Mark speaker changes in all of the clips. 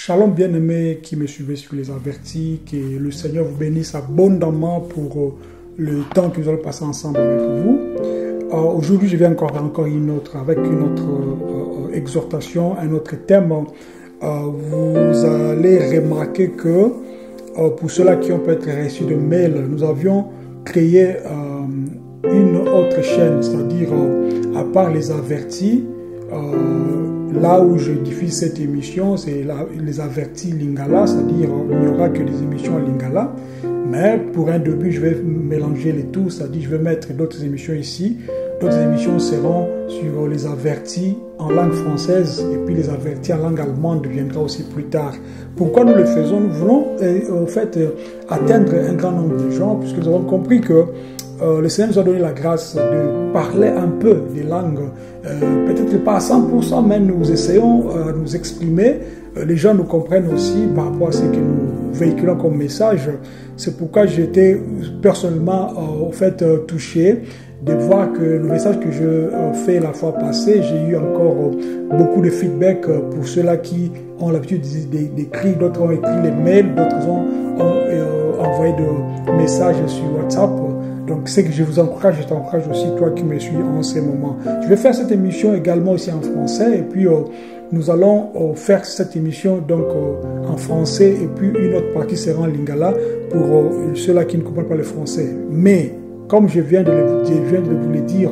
Speaker 1: Shalom bien-aimés qui me suivez sur les avertis, que le Seigneur vous bénisse abondamment pour le temps que nous allons passer ensemble avec vous. Aujourd'hui, je viens encore avec une autre exhortation, un autre thème. Vous allez remarquer que pour ceux-là qui ont peut-être reçu de mails, nous avions créé une autre chaîne, c'est-à-dire à part les avertis, là où je diffuse cette émission, c'est les avertis Lingala, c'est-à-dire il n'y aura que des émissions en Lingala. Mais pour un début, je vais mélanger les tout, c'est-à-dire je vais mettre d'autres émissions ici. D'autres émissions seront sur les avertis en langue française et puis les avertis en langue allemande viendra aussi plus tard. Pourquoi nous le faisons? Nous voulons en fait atteindre un grand nombre de gens puisque nous avons compris que le Seigneur nous a donné la grâce de parler un peu des langues, peut-être pas à 100%, mais nous essayons de nous exprimer. Les gens nous comprennent aussi par rapport à ce que nous véhiculons comme message. C'est pourquoi j'étais personnellement touché de voir que le message que je fais la fois passée, j'ai eu encore beaucoup de feedback pour ceux-là qui ont l'habitude d'écrire, d'autres ont écrit les mails, d'autres ont envoyé des messages sur WhatsApp. Donc, c'est que je vous encourage, je t'encourage aussi, toi qui me suis en ce moment. Je vais faire cette émission également aussi en français et puis nous allons faire cette émission donc en français et puis une autre partie sera en lingala pour ceux-là qui ne comprennent pas le français. Mais, comme je viens de vous le dire,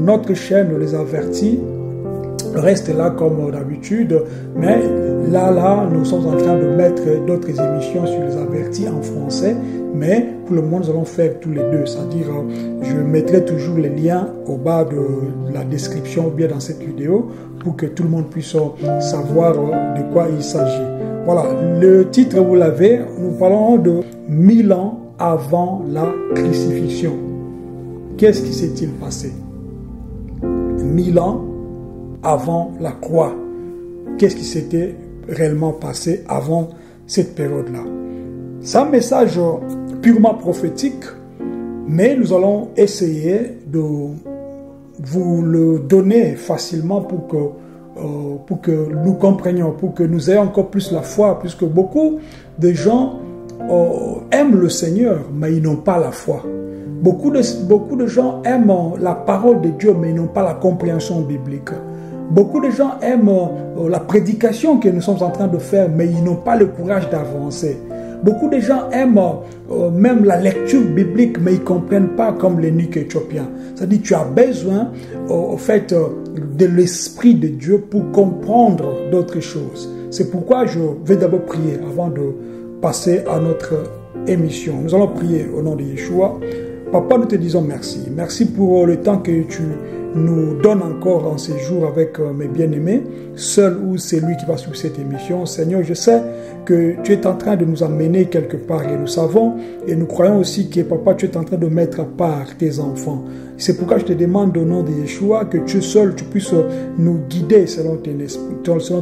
Speaker 1: notre chaîne Les Avertis reste là comme d'habitude, mais là, nous sommes en train de mettre d'autres émissions sur Les Avertis en français, mais pour le moment, nous allons faire tous les deux, c'est-à-dire je mettrai toujours les liens au bas de la description ou bien dans cette vidéo pour que tout le monde puisse savoir de quoi il s'agit. Voilà, le titre, vous l'avez, nous parlons de 1000 ans avant la crucifixion. Qu'est-ce qui s'est-il passé? 1000 ans avant la croix. Qu'est-ce qui s'était réellement passé avant cette période-là? C'est un message purement prophétique, mais nous allons essayer de vous le donner facilement pour que nous comprenions, pour que nous ayons encore plus la foi, puisque beaucoup de gens aiment le Seigneur, mais ils n'ont pas la foi. Beaucoup de gens aiment la parole de Dieu, mais ils n'ont pas la compréhension biblique. Beaucoup de gens aiment la prédication que nous sommes en train de faire, mais ils n'ont pas le courage d'avancer. Beaucoup de gens aiment même la lecture biblique, mais ils ne comprennent pas comme l'eunuque éthiopien. C'est-à-dire tu as besoin de l'Esprit de Dieu pour comprendre d'autres choses. C'est pourquoi je vais d'abord prier avant de passer à notre émission. Nous allons prier au nom de Yeshua. Papa, nous te disons merci. Merci pour le temps que tu nous donnes encore en ces jours avec mes bien-aimés, seul ou c'est lui qui va suivre cette émission. Seigneur, je sais que tu es en train de nous amener quelque part et nous savons et nous croyons aussi que Papa, tu es en train de mettre à part tes enfants. C'est pourquoi je te demande au nom de Yeshua que tu seul, tu puisses nous guider selon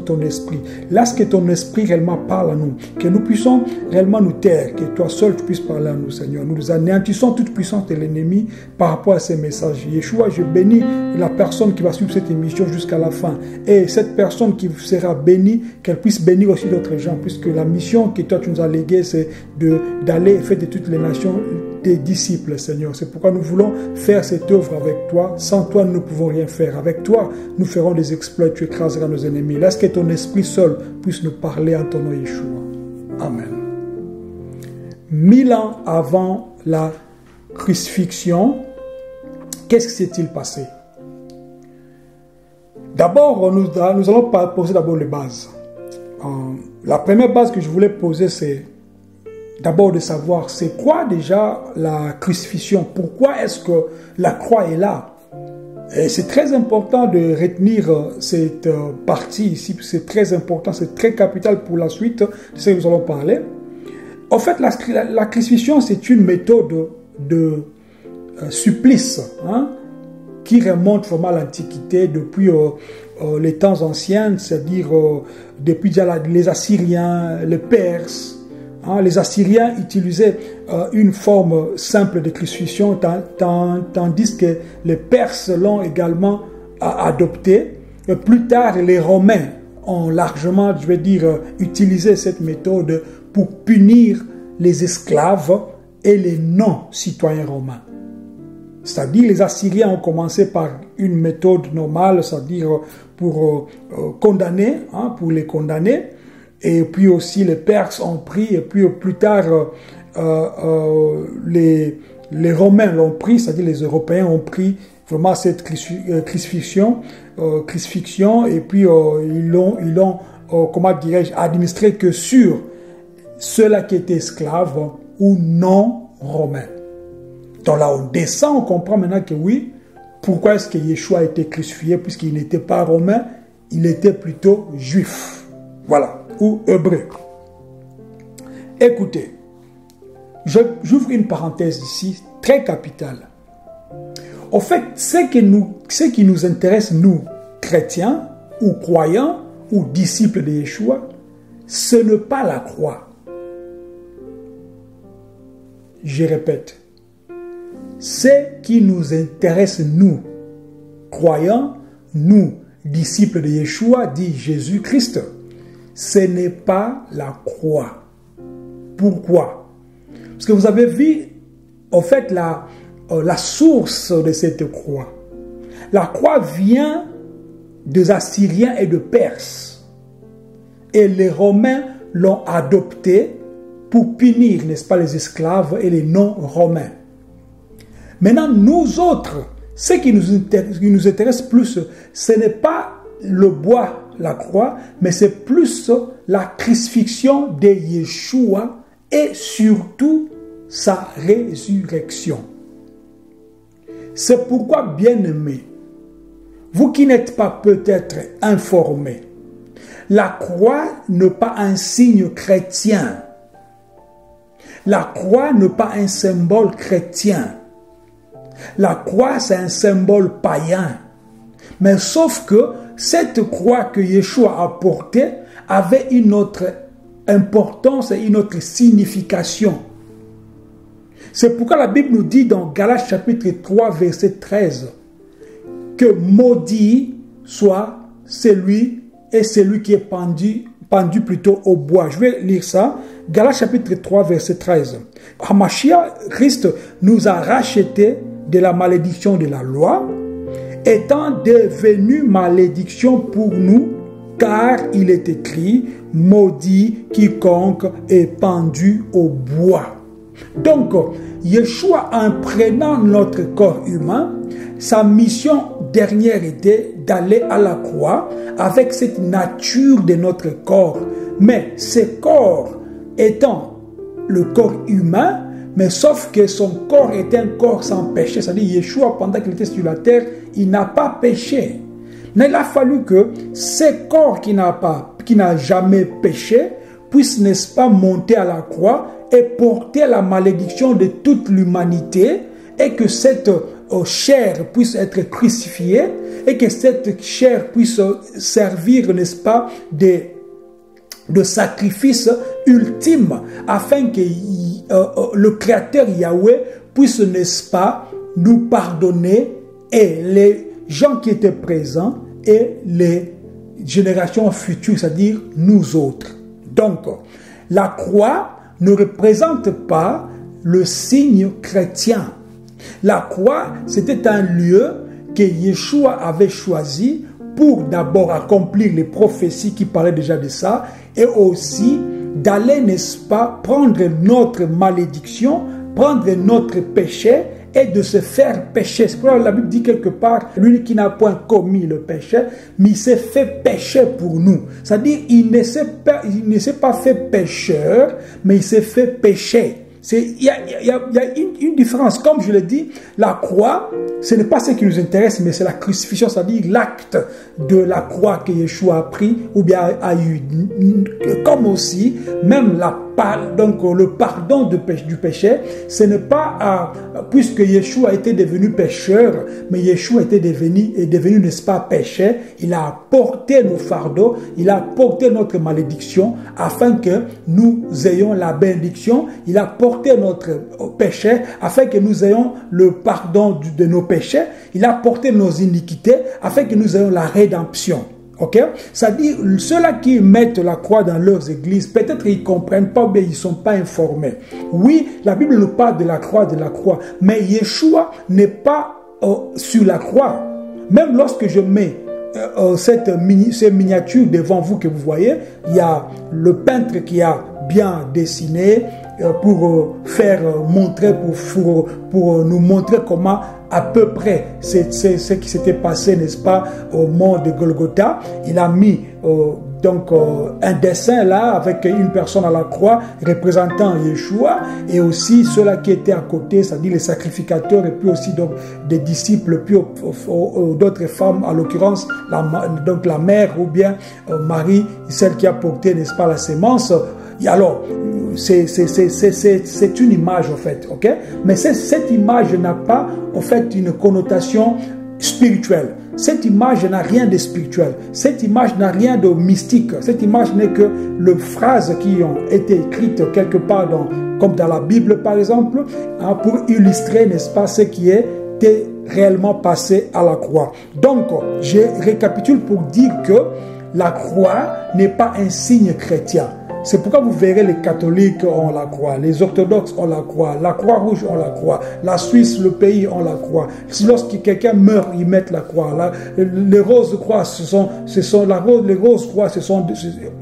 Speaker 1: ton esprit. Laisse que ton esprit réellement parle à nous, que nous puissions réellement nous taire, que toi seul tu puisses parler à nous, Seigneur. Nous anéantissons toute puissance de l'ennemi par rapport à ces messages. Yeshua, je bénis la personne qui va suivre cette émission jusqu'à la fin. Et cette personne qui sera bénie, qu'elle puisse bénir aussi d'autres gens, puisque la mission que toi tu nous as léguée, c'est d'aller faire de toutes les nations tes disciples, Seigneur. C'est pourquoi nous voulons faire cette œuvre avec toi. Sans toi, nous ne pouvons rien faire. Avec toi, nous ferons des exploits. Tu écraseras nos ennemis. Laisse que ton esprit seul puisse nous parler en ton nom, Yeshua. Amen. 1000 ans avant la crucifixion, qu'est-ce qui s'est-il passé? D'abord, nous allons poser d'abord les bases. La première base que je voulais poser, c'est d'abord de savoir c'est quoi déjà la crucifixion. Pourquoi est-ce que la croix est là? Et c'est très important de retenir cette partie ici. C'est très important, c'est très capital pour la suite de ce que nous allons parler. En fait, la crucifixion, c'est une méthode de supplice qui remonte vraiment à l'Antiquité depuis les temps anciens, c'est-à-dire depuis déjà les Assyriens, les Perses. Les Assyriens utilisaient une forme simple de crucifixion, tandis que les Perses l'ont également adopté. Et plus tard, les Romains ont largement, je vais dire, utilisé cette méthode pour punir les esclaves et les non-citoyens romains. C'est-à-dire, les Assyriens ont commencé par une méthode normale, c'est-à-dire pour condamner, pour les condamner. Et puis aussi, les Perses ont pris, et puis plus tard, les Romains l'ont pris, c'est-à-dire les Européens ont pris vraiment cette crucifixion, et puis ils l'ont comment dirais-je, administré que sur ceux-là qui étaient esclaves ou non romains. Donc là, on descend, on comprend maintenant que oui, pourquoi est-ce que Yeshua a été crucifié, puisqu'il n'était pas romain, il était plutôt juif. Voilà, ou hébreu. Écoutez, j'ouvre une parenthèse ici, très capitale. En fait, ce qui nous intéresse, nous, chrétiens, ou croyants, ou disciples de Yeshua, ce n'est pas la croix. Je répète, ce qui nous intéresse, nous, croyants, nous, disciples de Yeshua, dit Jésus-Christ, ce n'est pas la croix. Pourquoi? Parce que vous avez vu, en fait, la source de cette croix. La croix vient des Assyriens et de Perses. Et les Romains l'ont adoptée pour punir, n'est-ce pas, les esclaves et les non-romains. Maintenant, nous autres, ce qui nous intéresse plus, ce n'est pas le bois, la croix, mais c'est plus la crucifixion de Yeshua et surtout sa résurrection. C'est pourquoi, bien-aimés, vous qui n'êtes pas peut-être informés, la croix n'est pas un signe chrétien. La croix n'est pas un symbole chrétien. La croix, c'est un symbole païen. Mais sauf que cette croix que Yeshua a portée avait une autre importance et une autre signification. C'est pourquoi la Bible nous dit dans Galates chapitre 3, verset 13, que maudit soit celui qui est pendu plutôt au bois. Je vais lire ça. Galates chapitre 3, verset 13. Hamashiach, Christ, nous a rachetés de la malédiction de la loi, étant devenu malédiction pour nous, car il est écrit, maudit quiconque est pendu au bois. Donc, Yeshua, en prenant notre corps humain, sa mission dernière était d'aller à la croix avec cette nature de notre corps. Mais ce corps étant le corps humain, mais sauf que son corps était un corps sans péché. C'est-à-dire Yeshua, pendant qu'il était sur la terre, il n'a pas péché. Mais il a fallu que ce corps qui n'a jamais péché puisse, n'est-ce pas, monter à la croix et porter la malédiction de toute l'humanité, et que cette chair puisse être crucifiée, et que cette chair puisse servir, n'est-ce pas, de sacrifice ultime, afin que le Créateur Yahweh puisse, n'est-ce pas, nous pardonner, et les gens qui étaient présents et les générations futures, c'est-à-dire nous autres. Donc, la croix ne représente pas le signe chrétien. La croix, c'était un lieu que Yeshua avait choisi pour d'abord accomplir les prophéties qui parlaient déjà de ça, et aussi d'aller, n'est-ce pas, prendre notre malédiction, prendre notre péché et de se faire pécher. C'est pourquoi la Bible dit quelque part, lui qui n'a point commis le péché, mais il s'est fait pécher pour nous. C'est-à-dire, il ne s'est pas fait pécheur, mais il s'est fait pécher. Il y a une différence. Comme je l'ai dit, la croix, ce n'est pas ce qui nous intéresse, mais c'est la crucifixion, c'est-à-dire l'acte de la croix que Yeshua a pris ou bien a eu. Comme aussi, même le pardon du péché, ce n'est pas puisque Yeshua était devenu pécheur, mais Yeshua est devenu, n'est-ce pas, péché. Il a porté nos fardeaux, il a porté notre malédiction, afin que nous ayons la bénédiction. Il a porté notre péché, afin que nous ayons le pardon de nos péchés. Il a porté nos iniquités, afin que nous ayons la rédemption. Ok? C'est-à-dire, ceux-là qui mettent la croix dans leurs églises, peut-être ils ne comprennent pas, mais ils ne sont pas informés. Oui, la Bible nous parle de la croix, mais Yeshua n'est pas sur la croix. Même lorsque je mets ces miniatures devant vous que vous voyez, il y a le peintre qui a bien dessiné pour faire montrer, pour nous montrer comment à peu près c'est ce qui s'était passé, n'est-ce pas, au mont de Golgotha. Il a mis donc un dessin là avec une personne à la croix représentant Yeshua et aussi ceux-là qui étaient à côté, c'est-à-dire les sacrificateurs et puis aussi donc des disciples, puis d'autres femmes, en l'occurrence donc la mère ou bien Marie, celle qui a porté, n'est-ce pas, la sémence. Et alors, c'est une image en fait, ok? Mais cette image n'a pas en fait une connotation spirituelle. Cette image n'a rien de spirituel. Cette image n'a rien de mystique. Cette image n'est que les phrases qui ont été écrites quelque part comme dans la Bible par exemple, hein, pour illustrer, n'est-ce pas, ce qui était réellement passé à la croix. Donc, je récapitule pour dire que la croix n'est pas un signe chrétien. C'est pourquoi vous verrez les catholiques ont la croix, les orthodoxes ont la Croix-Rouge ont la croix, la Suisse, le pays ont la croix. Lorsque quelqu'un meurt, ils mettent la croix. Là, les roses croix, les roses croix,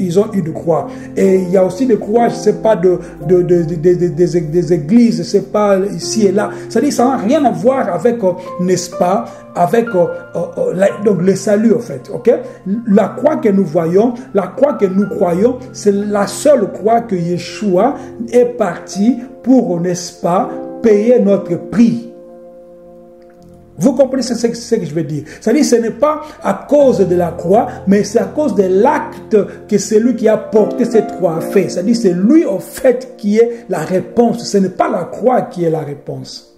Speaker 1: ils ont une croix. Et il y a aussi des croix, je sais pas, des églises, c'est pas ici et là. C'est-à-dire, ça n'a rien à voir avec, n'est-ce pas, avec donc le salut en fait, ok? La croix que nous voyons, la croix que nous croyons, c'est la seule croix que Yeshua est parti pour, n'est-ce pas, payer notre prix. Vous comprenez ce que je veux dire? C'est-à-dire, ce n'est pas à cause de la croix, mais c'est à cause de l'acte que celui qui a porté cette croix a fait. C'est-à-dire, c'est lui, en fait, qui est la réponse. Ce n'est pas la croix qui est la réponse.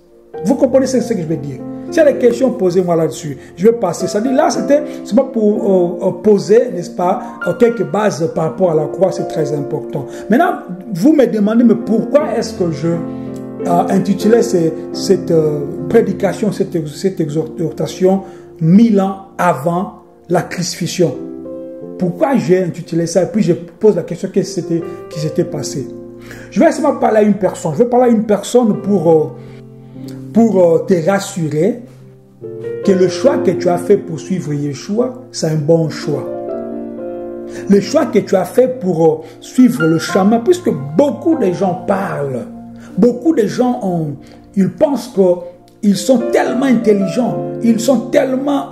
Speaker 1: Vous comprenez ce que je veux dire? S'il y a des questions, posez-moi là-dessus. Je vais passer. C'est-à-dire, là, c'est pas pour poser, n'est-ce pas, quelques bases par rapport à la croix, c'est très important. Maintenant, vous me demandez, mais pourquoi est-ce que je intitulé cette prédication, cette exhortation 1000 ans avant la crucifixion? Pourquoi j'ai intitulé ça? Et puis je pose la question, qu'est-ce qui s'était passé? Je vais seulement parler à une personne. Je vais parler à une personne pour te rassurer que le choix que tu as fait pour suivre Yeshua, c'est un bon choix. Le choix que tu as fait pour suivre le chemin, puisque beaucoup de gens parlent, beaucoup de gens ils pensent qu'ils sont tellement intelligents, ils sont tellement,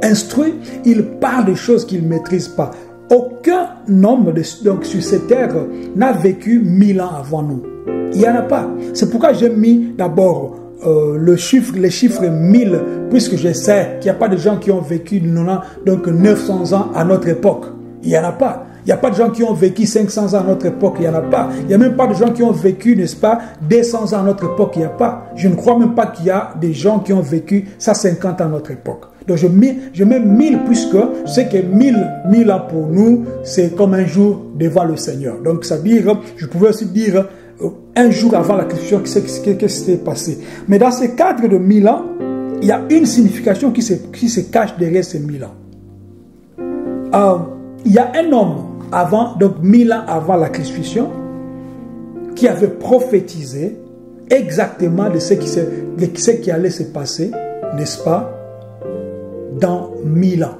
Speaker 1: instruits, ils parlent de choses qu'ils ne maîtrisent pas. Aucun homme donc, sur cette terre n'a vécu 1000 ans avant nous. Il n'y en a pas. C'est pourquoi j'ai mis d'abord les chiffres 1000, puisque je sais qu'il n'y a pas de gens qui ont vécu donc 900 ans à notre époque. Il n'y en a pas. Il n'y a pas de gens qui ont vécu 500 ans à notre époque, il n'y en a pas. Il n'y a même pas de gens qui ont vécu, n'est-ce pas, 200 ans à notre époque, il n'y a pas. Je ne crois même pas qu'il y a des gens qui ont vécu 150 ans à notre époque. Donc je mets 1000 puisque je sais que 1000 ans pour nous, c'est comme un jour devant le Seigneur. Donc ça veut dire, je pouvais aussi dire un jour avant la crucifixion, qu'est-ce qui s'était passé. Mais dans ce cadre de 1000 ans, il y a une signification qui se cache derrière ces 1000 ans. Il y a un homme donc 1000 ans avant la crucifixion, qui avait prophétisé exactement de ce qui allait se passer, n'est-ce pas, dans 1000 ans.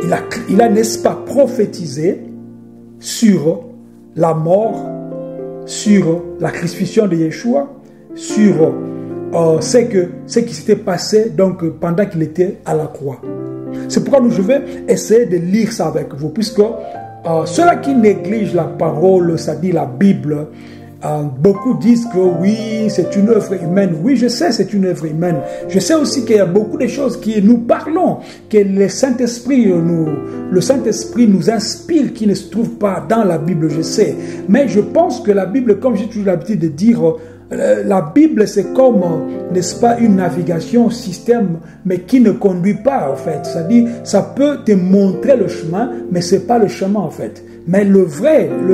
Speaker 1: Il a, n'est-ce pas, prophétisé sur la mort, sur la crucifixion de Yeshua, sur ce qui s'était passé donc, pendant qu'il était à la croix. C'est pourquoi je vais essayer de lire ça avec vous, puisque ceux-là qui négligent la parole, c'est-à-dire la Bible, beaucoup disent que oui, c'est une œuvre humaine. Oui, je sais, c'est une œuvre humaine. Je sais aussi qu'il y a beaucoup de choses qui nous parlons, que le Saint-Esprit nous inspire, qui ne se trouve pas dans la Bible, je sais. Mais je pense que la Bible, comme j'ai toujours l'habitude de dire, La Bible, c'est comme, n'est-ce pas, une navigation, système, mais qui ne conduit pas, en fait. C'est-à-dire, ça peut te montrer le chemin, mais ce n'est pas le chemin, en fait. Mais le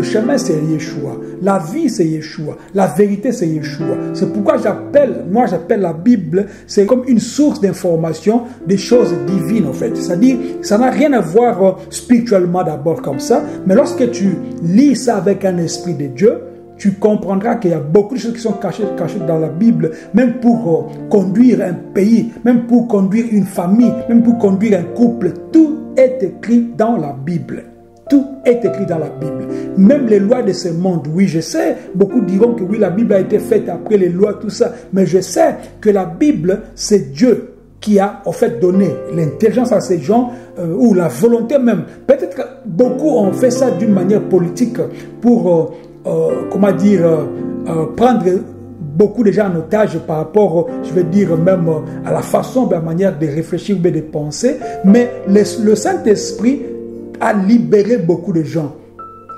Speaker 1: chemin, c'est Yeshua. La vie, c'est Yeshua. La vérité, c'est Yeshua. C'est pourquoi j'appelle la Bible, c'est comme une source d'information des choses divines, en fait. C'est-à-dire, ça n'a rien à voir spirituellement d'abord comme ça, mais lorsque tu lis ça avec un esprit de Dieu, tu comprendras qu'il y a beaucoup de choses qui sont cachées dans la Bible, même pour conduire un pays, même pour conduire une famille, même pour conduire un couple. Tout est écrit dans la Bible. Tout est écrit dans la Bible. Même les lois de ce monde, oui, je sais, beaucoup diront que oui, la Bible a été faite après les lois, tout ça, mais je sais que la Bible, c'est Dieu qui a en fait donné l'intelligence à ces gens, ou la volonté même. Peut-être que beaucoup ont fait ça d'une manière politique pour, prendre beaucoup de gens en otage par rapport, je veux dire, même à la façon, à la manière de réfléchir ou de penser. Mais le Saint-Esprit a libéré beaucoup de gens.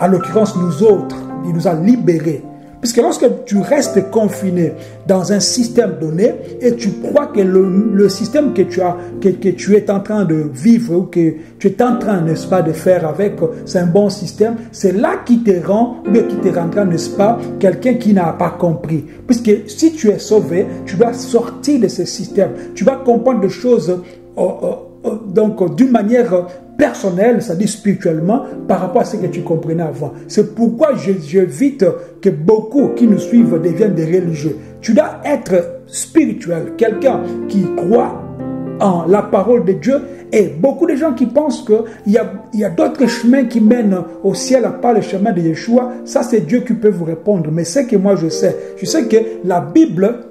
Speaker 1: En l'occurrence, nous autres, il nous a libérés. Puisque lorsque tu restes confiné dans un système donné et tu crois que le système que tu es en train de vivre ou que tu es en train, n'est-ce pas, de faire avec, c'est un bon système, c'est là qui te rend, ou bien qui te rendra, n'est-ce pas, quelqu'un qui n'a pas compris. Puisque si tu es sauvé, tu dois sortir de ce système. Tu vas comprendre des choses donc d'une manière personnelle, c'est-à-dire spirituellement, par rapport à ce que tu comprenais avant. C'est pourquoi j'évite que beaucoup qui nous suivent deviennent des religieux. Tu dois être spirituel, quelqu'un qui croit en la parole de Dieu, et beaucoup de gens qui pensent qu'il y a d'autres chemins qui mènent au ciel à part le chemin de Yeshua. Ça, c'est Dieu qui peut vous répondre. Mais c'est que moi je sais que la Bible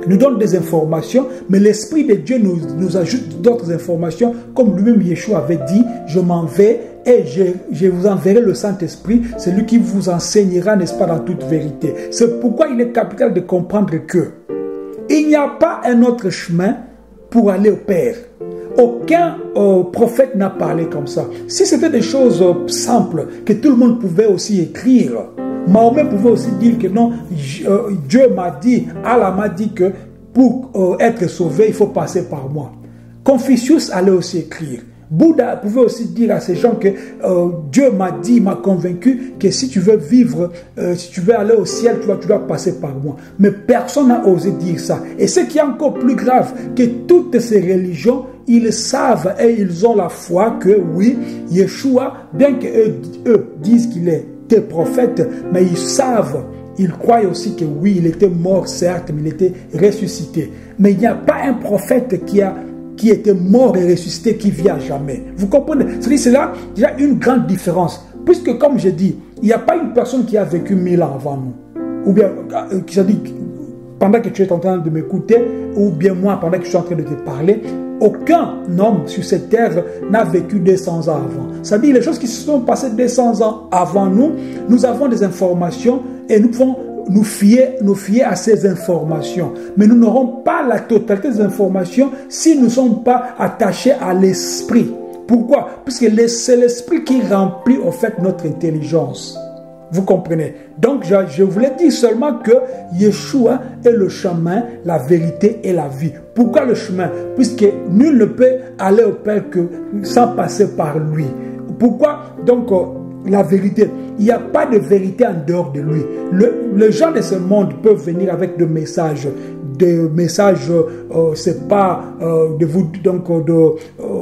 Speaker 1: nous donne des informations, mais l'Esprit de Dieu nous ajoute d'autres informations, comme lui-même Yeshua avait dit, je m'en vais et je vous enverrai le Saint-Esprit, c'est lui qui vous enseignera, n'est-ce pas, dans toute vérité. C'est pourquoi il est capital de comprendre que il n'y a pas un autre chemin pour aller au Père. Aucun prophète n'a parlé comme ça. Si c'était des choses simples, que tout le monde pouvait aussi écrire, Mahomet pouvait aussi dire que non, Dieu m'a dit, Allah m'a dit que pour être sauvé, il faut passer par moi. Confucius allait aussi écrire. Bouddha pouvait aussi dire à ces gens que Dieu m'a dit, m'a convaincu que si tu veux vivre, si tu veux aller au ciel, tu dois passer par moi. Mais personne n'a osé dire ça. Et ce qui est encore plus grave, que toutes ces religions, ils savent et ils ont la foi que oui, Yeshua, bien qu'eux disent qu'il est prophète, mais ils savent, ils croient aussi que oui, il était mort certes, mais il était ressuscité. Mais il n'y a pas un prophète qui était mort et ressuscité qui vit à jamais. Vous comprenez? C'est là, il y a une grande différence. Puisque comme je dis, il n'y a pas une personne qui a vécu 1000 ans avant nous. Ou bien, qui a dit, pendant que tu es en train de m'écouter, ou bien moi, pendant que je suis en train de te parler, aucun homme sur cette terre n'a vécu 200 ans avant. C'est-à-dire les choses qui se sont passées 200 ans avant nous, nous avons des informations et nous pouvons nous fier à ces informations. Mais nous n'aurons pas la totalité des informations si nous ne sommes pas attachés à l'esprit. Pourquoi? Parce que c'est l'esprit qui remplit en fait notre intelligence. Vous comprenez? Donc, je voulais dire seulement que Yeshua est le chemin, la vérité et la vie. Pourquoi le chemin? Puisque nul ne peut aller au Père que sans passer par lui. Pourquoi? Donc, la vérité. Il n'y a pas de vérité en dehors de lui. Les gens de ce monde peuvent venir avec des messages, c'est pas de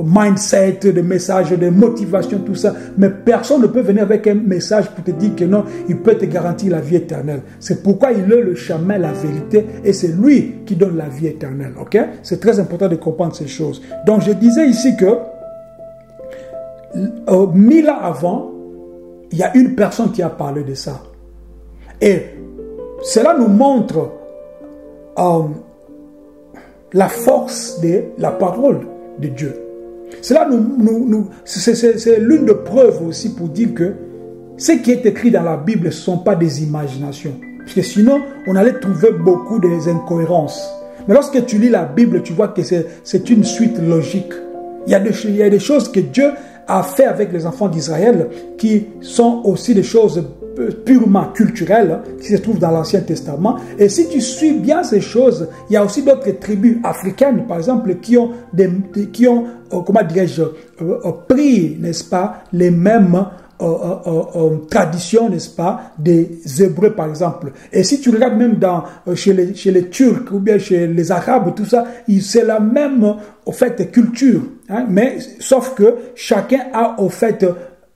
Speaker 1: mindset, des messages de motivation, tout ça. Mais personne ne peut venir avec un message pour te dire que non, il peut te garantir la vie éternelle. C'est pourquoi il est le chemin, la vérité, et c'est lui qui donne la vie éternelle. Ok? C'est très important de comprendre ces choses. Donc je disais ici que 1000 ans avant, il y a une personne qui a parlé de ça. Et cela nous montre la force de la parole de Dieu. Cela c'est l'une des preuves aussi pour dire que ce qui est écrit dans la Bible, ce ne sont pas des imaginations. Parce que sinon, on allait trouver beaucoup d'incohérences. Mais lorsque tu lis la Bible, tu vois que c'est une suite logique. Il y a des choses que Dieu a fait avec les enfants d'Israël qui sont aussi des choses purement culturel qui se trouve dans l'Ancien Testament. Et si tu suis bien ces choses, il y a aussi d'autres tribus africaines, par exemple, qui ont comment dirais-je, pris, n'est-ce pas, les mêmes traditions, n'est-ce pas, des Hébreux, par exemple. Et si tu regardes même chez les Turcs ou bien chez les Arabes, tout ça, c'est la même, au fait, culture. Hein, mais, sauf que chacun a, au fait,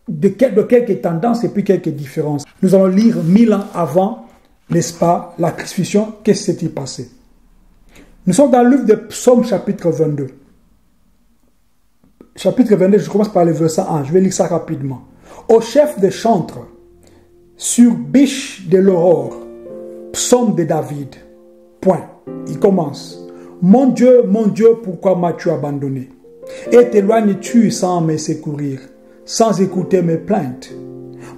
Speaker 1: de quelques tendances et puis quelques différences. Nous allons lire 1000 ans avant, n'est-ce pas, la crucifixion. Qu'est-ce qui s'est-il passé? Nous sommes dans le livre de Psaume chapitre 22. Chapitre 22, je commence par le verset 1. Je vais lire ça rapidement. Au chef des chantres, sur biche de l'aurore, psaume de David. Point. Il commence. Mon Dieu, pourquoi m'as-tu abandonné? Et t'éloignes-tu sans me secourir, sans écouter mes plaintes?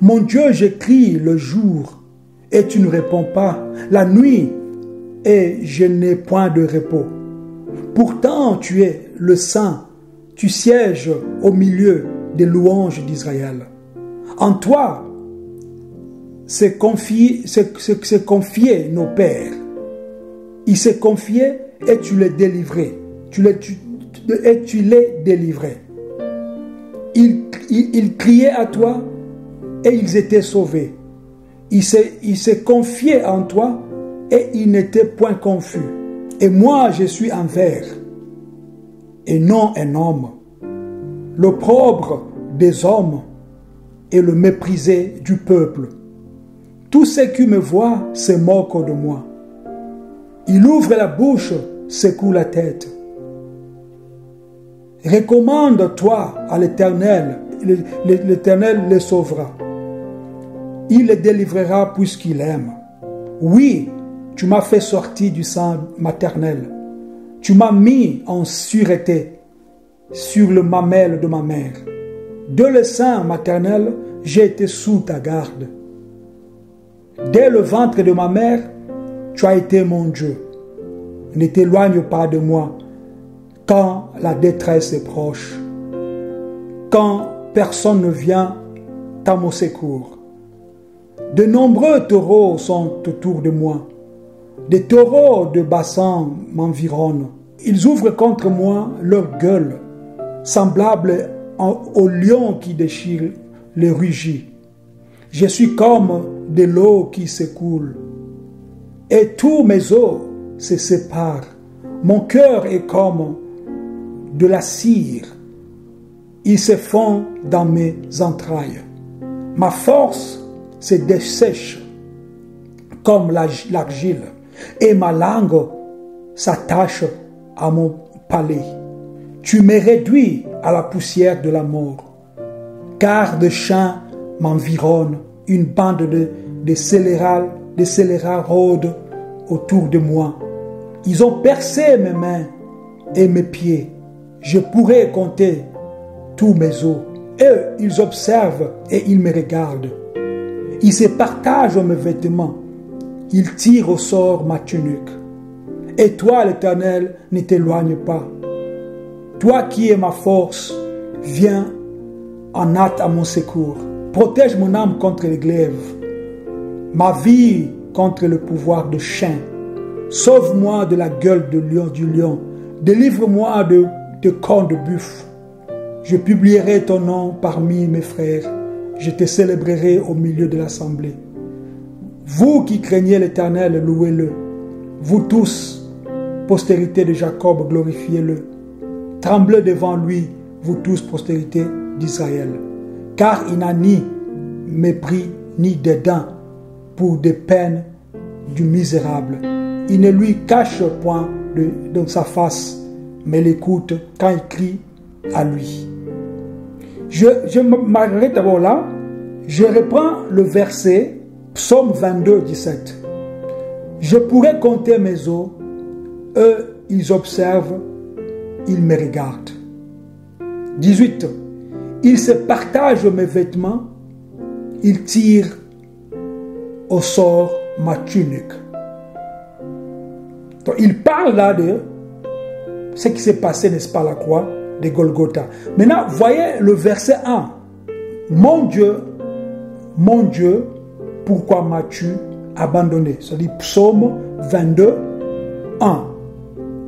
Speaker 1: Mon Dieu, j'écris le jour et tu ne réponds pas, la nuit et je n'ai point de repos. Pourtant tu es le Saint, tu sièges au milieu des louanges d'Israël. En toi s'est confié nos pères. Il s'est confié et tu les délivrais. Et tu les délivrais. Ils criaient à toi et ils étaient sauvés. Il s'est confié en toi et il n'était point confus. Et moi, je suis un ver et non un homme, l'opprobre des hommes et le méprisé du peuple. Tous ceux qui me voient se moquent de moi. Il ouvre la bouche, secoue la tête. Recommande-toi à l'Éternel, l'Éternel les sauvera. Il les délivrera puisqu'il aime. Oui, tu m'as fait sortir du sein maternel. Tu m'as mis en sûreté sur le mamelle de ma mère. De le sein maternel, j'ai été sous ta garde. Dès le ventre de ma mère, tu as été mon Dieu. Ne t'éloigne pas de moi quand la détresse est proche, quand personne ne vient à mon secours. De nombreux taureaux sont autour de moi. Des taureaux de bassin m'environnent. Ils ouvrent contre moi leur gueule, semblables au lion qui déchire les rugis. Je suis comme de l'eau qui s'écoule, et tous mes os se séparent. Mon cœur est comme de la cire. Ils se fond dans mes entrailles. Ma force se dessèche comme l'argile, et ma langue s'attache à mon palais. Tu me réduis à la poussière de la mort, car de chiens m'environnent, une bande de scélérats rôdent autour de moi. Ils ont percé mes mains et mes pieds. Je pourrais compter tous mes os. Eux, ils observent et ils me regardent. Ils se partagent mes vêtements. Ils tirent au sort ma tunique. Et toi, l'Éternel, ne t'éloigne pas. Toi qui es ma force, viens en hâte à mon secours. Protège mon âme contre les glaives, ma vie contre le pouvoir de chien. Sauve-moi de la gueule du lion. Délivre-moi de cornes de buffle. Je publierai ton nom parmi mes frères. Je te célébrerai au milieu de l'assemblée. Vous qui craignez l'Éternel, louez-le. Vous tous, postérité de Jacob, glorifiez-le. Tremblez devant lui, vous tous, postérité d'Israël. Car il n'a ni mépris ni dédain pour des peines du misérable. Il ne lui cache point de sa face, mais l'écoute quand il crie à lui. Je m'arrête d'abord là. Je reprends le verset, Psaume 22, 17. Je pourrais compter mes os, eux, ils observent, ils me regardent. 18. Ils se partagent mes vêtements, ils tirent au sort ma tunique. Donc, il parle là de ce qui s'est passé, n'est-ce pas, à la croix de Golgotha. Maintenant, voyez le verset 1. Mon Dieu, pourquoi m'as-tu abandonné? C'est-à-dire Psaume 22, 1.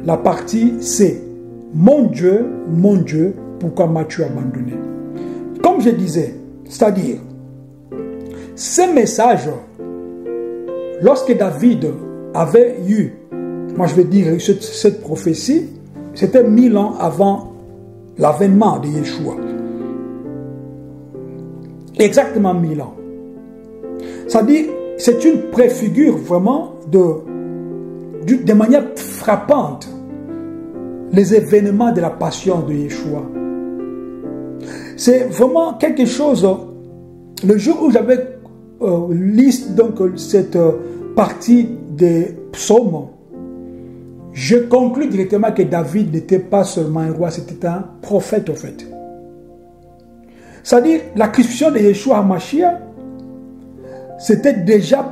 Speaker 1: La partie C. Mon Dieu, pourquoi m'as-tu abandonné? Comme je disais, c'est-à-dire, ces messages, lorsque David avait eu, moi je vais dire, cette prophétie, c'était 1000 ans avant l'avènement de Yeshua. Exactement 1000 ans. C'est-à-dire, c'est une préfigure vraiment de manière frappante les événements de la passion de Yeshua. C'est vraiment quelque chose. Le jour où j'avais lu donc cette partie des psaumes, je conclus directement que David n'était pas seulement un roi, c'était un prophète au fait. C'est-à-dire, la crucifixion de Yeshua HaMashiach, c'était déjà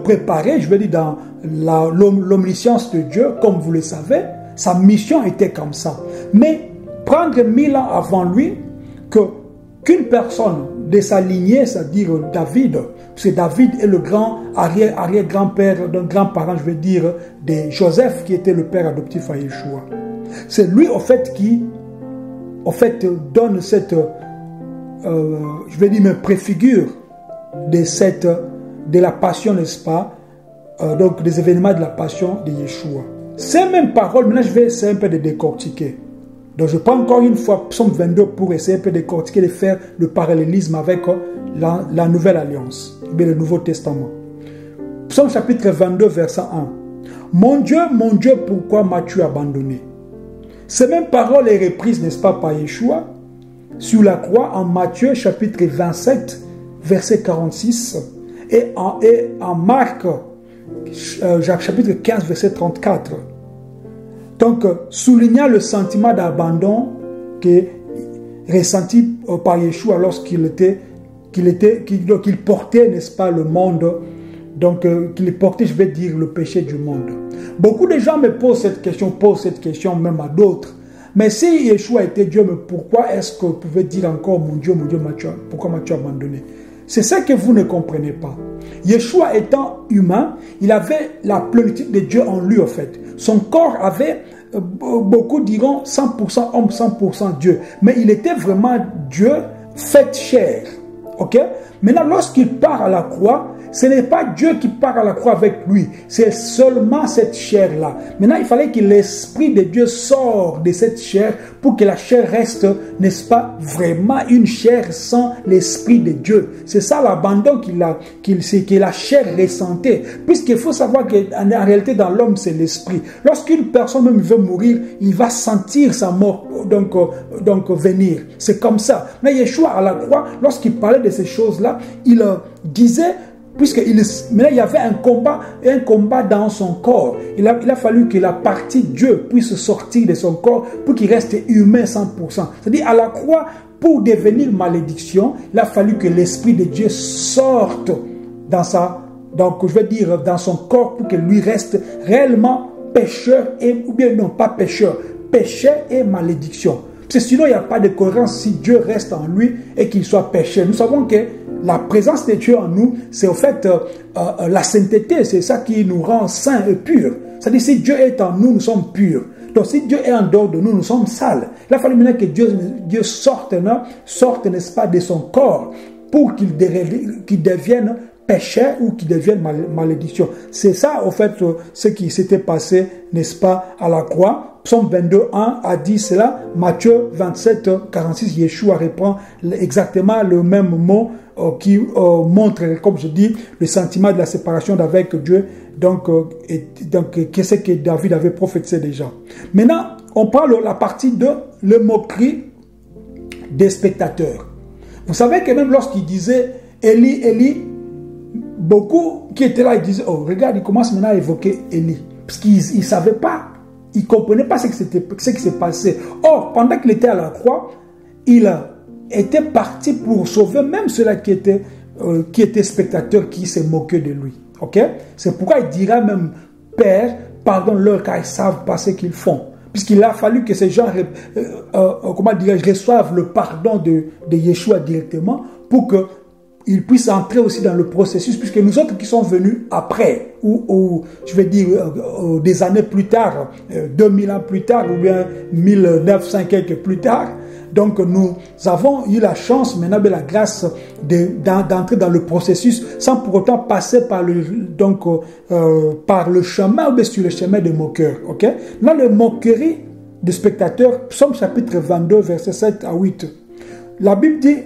Speaker 1: préparé, je veux dire, dans l'omniscience de Dieu, comme vous le savez, sa mission était comme ça. Mais prendre 1000 ans avant lui, qu'une personne de sa lignée, c'est-à-dire David, parce que David est le grand arrière-grand-père d'un grand-parent, je veux dire, de Joseph, qui était le père adoptif à Yeshua. C'est lui, au fait, qui donne cette, je vais dire, me préfigure de la passion, n'est-ce pas, donc des événements de la passion de Yeshua. Ces mêmes paroles, maintenant je vais essayer un peu de décortiquer. Donc je prends encore une fois Psaume 22 pour essayer un peu de décortiquer, de faire le parallélisme avec la Nouvelle Alliance, bien le Nouveau Testament. Psaume chapitre 22, verset 1. Mon Dieu, pourquoi m'as-tu abandonné? Ces mêmes paroles est reprise, n'est-ce pas, par Yeshua sur la croix en Matthieu chapitre 27, verset 46 et en Marc chapitre 15, verset 34. Donc, soulignant le sentiment d'abandon qui ressenti par Yeshua lorsqu'il portait, n'est-ce pas, le monde, donc qu'il portait, je vais dire, le péché du monde. Beaucoup de gens me posent cette question même à d'autres. Mais si Yeshua était Dieu, mais pourquoi est-ce que vous pouvez dire encore, mon Dieu, pourquoi m'as-tu abandonné? C'est ça que vous ne comprenez pas. Yeshua étant humain, il avait la plénitude de Dieu en lui, en fait. Son corps avait, beaucoup diront, 100% homme, 100% Dieu. Mais il était vraiment Dieu fait chair. Ok? Maintenant, lorsqu'il part à la croix, ce n'est pas Dieu qui part à la croix avec lui, c'est seulement cette chair-là. Maintenant, il fallait que l'Esprit de Dieu sorte de cette chair pour que la chair reste, n'est-ce pas, vraiment une chair sans l'Esprit de Dieu. C'est ça l'abandon que la chair ressentait. Puisqu'il faut savoir qu'en réalité, dans l'homme, c'est l'Esprit. Lorsqu'une personne même veut mourir, il va sentir sa mort donc venir. C'est comme ça. Mais Yeshua, à la croix, lorsqu'il parlait de ces choses-là, il disait, maintenant il y avait un combat dans son corps. Il a fallu que la partie Dieu puisse sortir de son corps pour qu'il reste humain 100%. C'est-à-dire à la croix, pour devenir malédiction, il a fallu que l'Esprit de Dieu sorte dans dans son corps pour que lui reste réellement pécheur, ou bien non pas pécheur, péché et malédiction. Parce que sinon il n'y a pas de cohérence si Dieu reste en lui et qu'il soit pécheur. Nous savons que la présence de Dieu en nous, c'est au fait la sainteté, c'est ça qui nous rend saints et purs. C'est-à-dire si Dieu est en nous, nous sommes purs. Donc si Dieu est en dehors de nous, nous sommes sales. Il a fallu maintenant que Dieu sorte, n'est-ce pas, de son corps pour qu'il devienne péché ou qu'il devienne malédiction. C'est ça, au fait, ce qui s'était passé, n'est-ce pas, à la croix. Psaume 22, 1 a dit cela. Matthieu 27, 46, Yeshua reprend exactement le même mot qui montre, comme je dis, le sentiment de la séparation d'avec Dieu. Donc, qu'est-ce que David avait prophétisé déjà. Maintenant, on parle la partie de le moquerie des spectateurs. Vous savez que même lorsqu'il disait Élie, Élie, beaucoup qui étaient là, ils disaient, oh, regarde, il commence maintenant à évoquer Élie. Parce qu'ils ne savaient pas. Il ne comprenait pas ce qui s'est passé. Or, pendant qu'il était à la croix, il était parti pour sauver même ceux-là qui étaient spectateurs, qui se moquaient de lui. Ok? C'est pourquoi il dira même, Père, pardonne-leur car ils ne savent pas ce qu'ils font. puisqu'il a fallu que ces gens, comment dirais-je, reçoivent le pardon de Yeshua directement pour qu'ils puissent entrer aussi dans le processus, puisque nous autres qui sommes venus après, ou je vais dire des années plus tard, 2000 ans plus tard, ou bien 1900 quelques plus tard, donc nous avons eu la chance maintenant de la grâce d'entrer dans le processus sans pour autant passer par le chemin ou bien sur le chemin de moqueurs. Ok? Dans le moquerie des spectateurs, Psaume chapitre 22, versets 7 à 8. La Bible dit,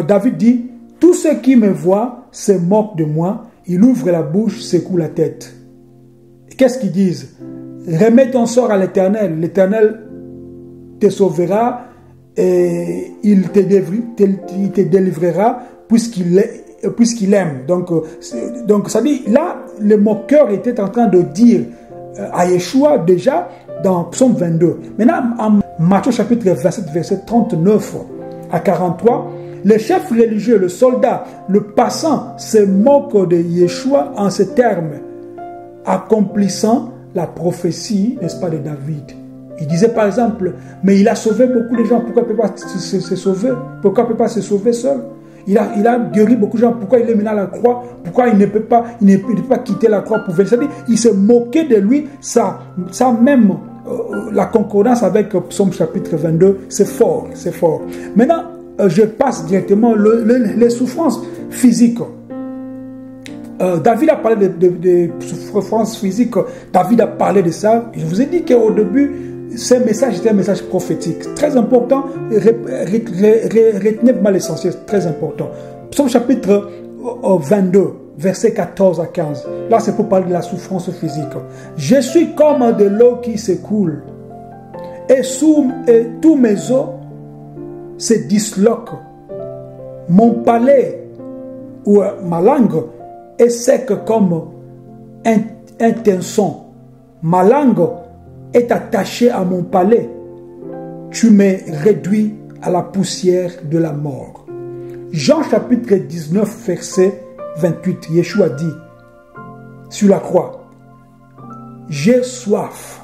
Speaker 1: David dit, tous ceux qui me voient se moquent de moi, ils ouvrent la bouche, secouent la tête. Qu'est-ce qu'ils disent? Remets ton sort à l'Éternel, l'Éternel te sauvera et il te délivrera puisqu'il aime. Donc ça dit, là, le moqueur était en train de dire à Yeshua déjà dans Psaume 22. Maintenant, en Matthieu chapitre 27, verset 39 à 43, le chef religieux, le soldat, le passant se moque de Yeshua en ces termes, accomplissant la prophétie, n'est-ce pas, de David. Il disait par exemple, mais il a sauvé beaucoup de gens, pourquoi il ne peut pas se sauver? Pourquoi il ne peut pas se sauver seul? Il a guéri beaucoup de gens, pourquoi il est maintenant à la croix? Pourquoi il ne peut pas quitter la croix pour venir? C'est-à-dire, il se moquait de lui, ça même, la concordance avec Psaume chapitre 22, c'est fort, c'est fort. Maintenant, je passe directement les souffrances physiques. David a parlé de souffrances physiques, David a parlé de ça. Je vous ai dit qu'au début, ce message était un message prophétique. Très important, retenez mal l'essentiel, très important. Psaume chapitre 22, versets 14 à 15. Là, c'est pour parler de la souffrance physique. Je suis comme de l'eau qui s'écoule, et tous mes os se disloquent. Mon palais ou ma langue est sec comme un tenson. Ma langue est attachée à mon palais. Tu me réduis à la poussière de la mort. Jean chapitre 19, verset 28, Yeshua dit sur la croix, j'ai soif.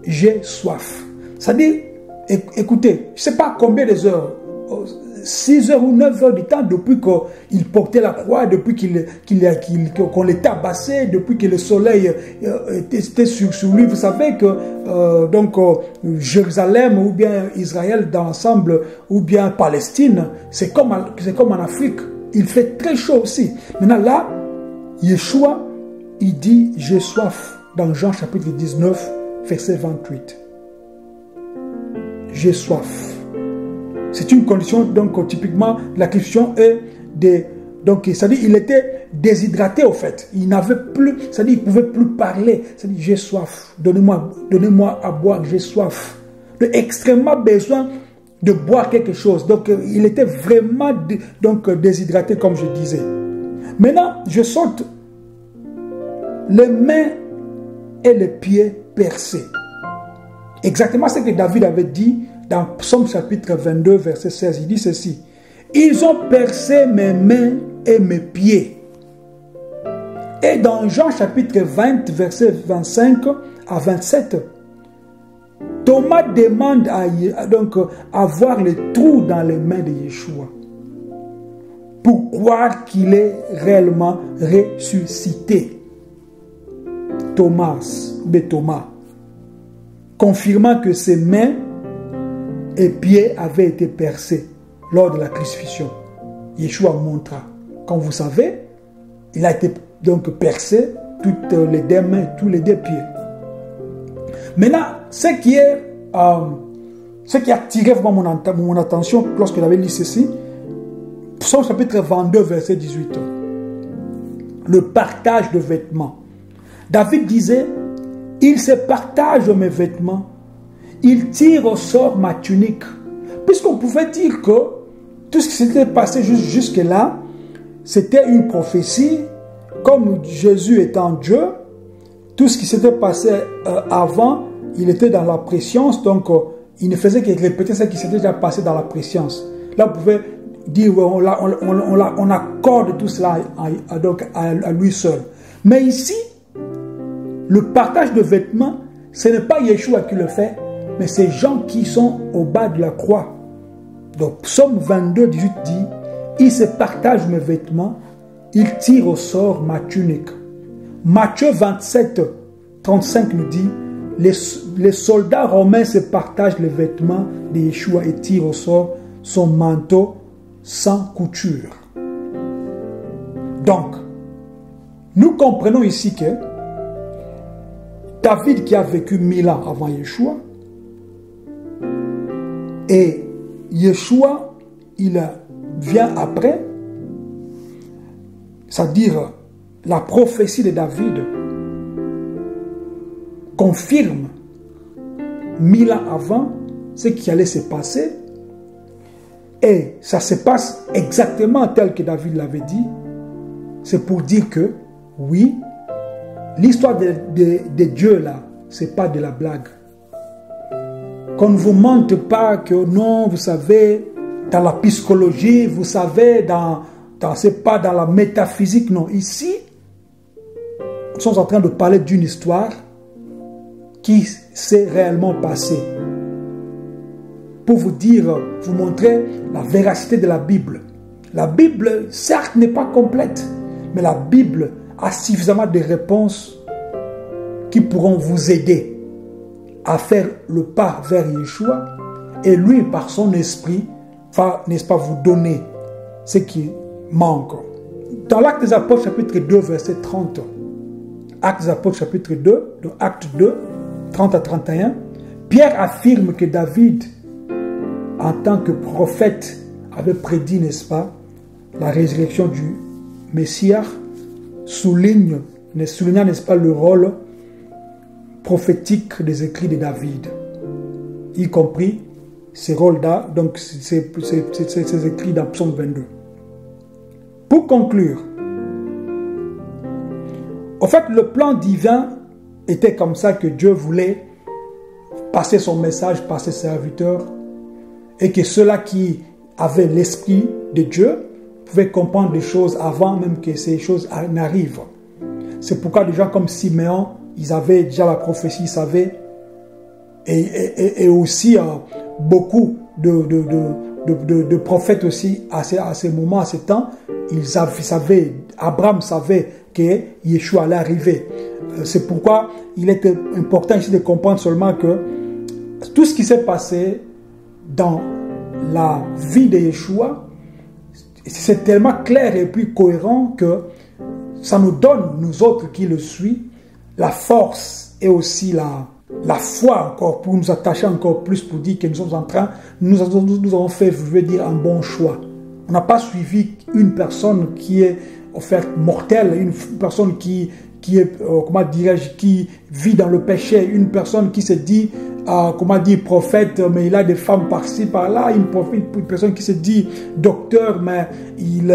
Speaker 1: J'ai soif. Ça dit, écoutez, je ne sais pas combien de heures, 6 heures ou 9 heures du temps depuis qu'il portait la croix, depuis qu'on les tabassait, depuis que le soleil était sur lui. Vous savez que Jérusalem ou bien Israël dans l'ensemble ou bien Palestine, c'est comme en Afrique. Il fait très chaud aussi. Maintenant là, Yeshua, il dit « J'ai soif » dans Jean chapitre 19, verset 28. J'ai soif. C'est une condition, donc typiquement, la question est donc, c'est-à-dire, il était déshydraté au fait. Il n'avait plus, c'est-à-dire, il ne pouvait plus parler. C'est-à-dire, j'ai soif. Donnez-moi à boire, j'ai soif. Il a extrêmement besoin de boire quelque chose. Donc, il était vraiment déshydraté, comme je disais. Maintenant, je saute les mains et les pieds percés. Exactement ce que David avait dit dans Psaume chapitre 22, verset 16. Il dit ceci. Ils ont percé mes mains et mes pieds. Et dans Jean chapitre 20, verset 25 à 27, Thomas demande à voir les trous dans les mains de Yeshua pour croire qu'il est réellement ressuscité. Thomas, confirmant que ses mains et pieds avaient été percés lors de la crucifixion. Yeshua montra. Comme vous savez, il a été donc percé toutes les deux mains et tous les deux pieds. Maintenant, ce qui a attiré vraiment mon attention lorsque j'avais lu ceci, Psaume chapitre 22, verset 18. Le partage de vêtements. David disait, il se partage mes vêtements, il tire au sort ma tunique. Puisqu'on pouvait dire que tout ce qui s'était passé jusque-là, c'était une prophétie, comme Jésus étant Dieu, tout ce qui s'était passé avant, il était dans la préscience, donc il ne faisait que répéter ce qui s'était déjà passé dans la préscience. Là, on pouvait dire, on accorde tout cela à lui seul. Mais ici, Le partage de vêtements, ce n'est pas Yeshua qui le fait, mais ces gens qui sont au bas de la croix. Donc, Psaume 22, 18 dit, « Il se partage mes vêtements, il tire au sort ma tunique. » Matthieu 27, 35 nous dit, les soldats romains se partagent les vêtements de Yeshua et tirent au sort son manteau sans couture. Donc, nous comprenons ici que David qui a vécu 1000 ans avant Yeshua, et Yeshua, il vient après, c'est-à-dire la prophétie de David confirme 1000 ans avant ce qui allait se passer, et ça se passe exactement tel que David l'avait dit. C'est pour dire que oui, l'histoire de Dieu là, c'est pas de la blague. Qu'on ne vous mente pas que non, vous savez, dans la psychologie, vous savez, c'est pas dans la métaphysique, non. Ici, nous sommes en train de parler d'une histoire qui s'est réellement passée. Pour vous dire, vous montrer la véracité de la Bible. La Bible, certes, n'est pas complète, mais la Bible a suffisamment de réponses qui pourront vous aider à faire le pas vers Yeshua, et lui, par son esprit, va, n'est-ce pas, vous donner ce qui manque. Dans l'Acte des Apôtres, chapitre 2, verset 30, Acte des Apôtres, chapitre 2, donc Acte 2, 30 à 31, Pierre affirme que David, en tant que prophète, avait prédit, n'est-ce pas, la résurrection du Messie, soulignant, n'est-ce pas, le rôle prophétique des écrits de David, y compris ces rôles-là, donc ces écrits dans Psaume 22. Pour conclure, en fait, le plan divin était comme ça, que Dieu voulait passer son message par ses serviteurs, et que ceux-là qui avaient l'esprit de Dieu pouvaient comprendre des choses avant même que ces choses n'arrivent. C'est pourquoi des gens comme Siméon, ils avaient déjà la prophétie, ils savaient, et aussi beaucoup de prophètes aussi à ces moments, à ces temps, ils savaient, Abraham savait que Yeshua allait arriver. C'est pourquoi il est important ici de comprendre seulement que tout ce qui s'est passé dans la vie de Yeshua, c'est tellement clair et puis cohérent que ça nous donne, nous autres qui le suivons, la force et aussi la foi encore pour nous attacher encore plus, pour dire que nous sommes en train, nous avons fait, je veux dire, un bon choix. On n'a pas suivi une personne qui est offerte mortelle, une personne qui est, comment dirais-je, qui vit dans le péché, une personne qui se dit, comment dire, prophète, mais il a des femmes par-ci, par-là, une personne qui se dit docteur, mais il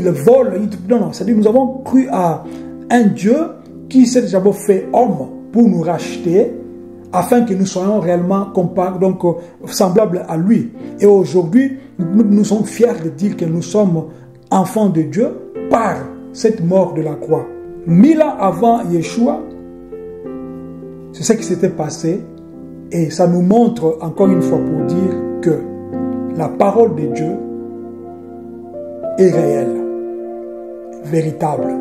Speaker 1: vole. Non, c'est-à-dire nous avons cru à un Dieu qui s'est déjà fait homme pour nous racheter, afin que nous soyons réellement semblables à lui. Et aujourd'hui, nous sommes fiers de dire que nous sommes enfants de Dieu par cette mort de la croix. 1000 ans avant Yeshua, c'est ce qui s'était passé, et ça nous montre encore une fois pour dire que la parole de Dieu est réelle, véritable.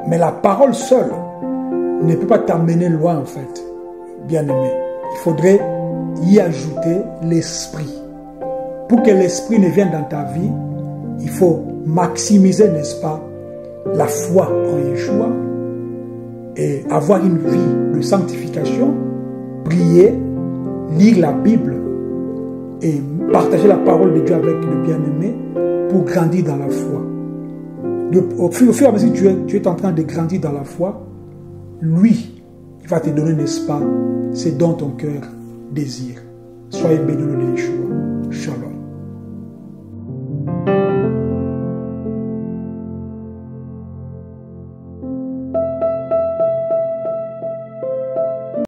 Speaker 1: Mais la parole seule ne peut pas t'amener loin en fait, bien-aimé. Il faudrait y ajouter l'esprit. Pour que l'esprit ne vienne dans ta vie, il faut maximiser, n'est-ce pas, la foi en Yeshua et avoir une vie de sanctification, prier, lire la Bible et partager la parole de Dieu avec le bien-aimé pour grandir dans la foi. Au fur et à mesure que tu es en train de grandir dans la foi, lui, il va te donner, n'est-ce pas, ce dont ton cœur désire. Soyez bénis de Yeshua.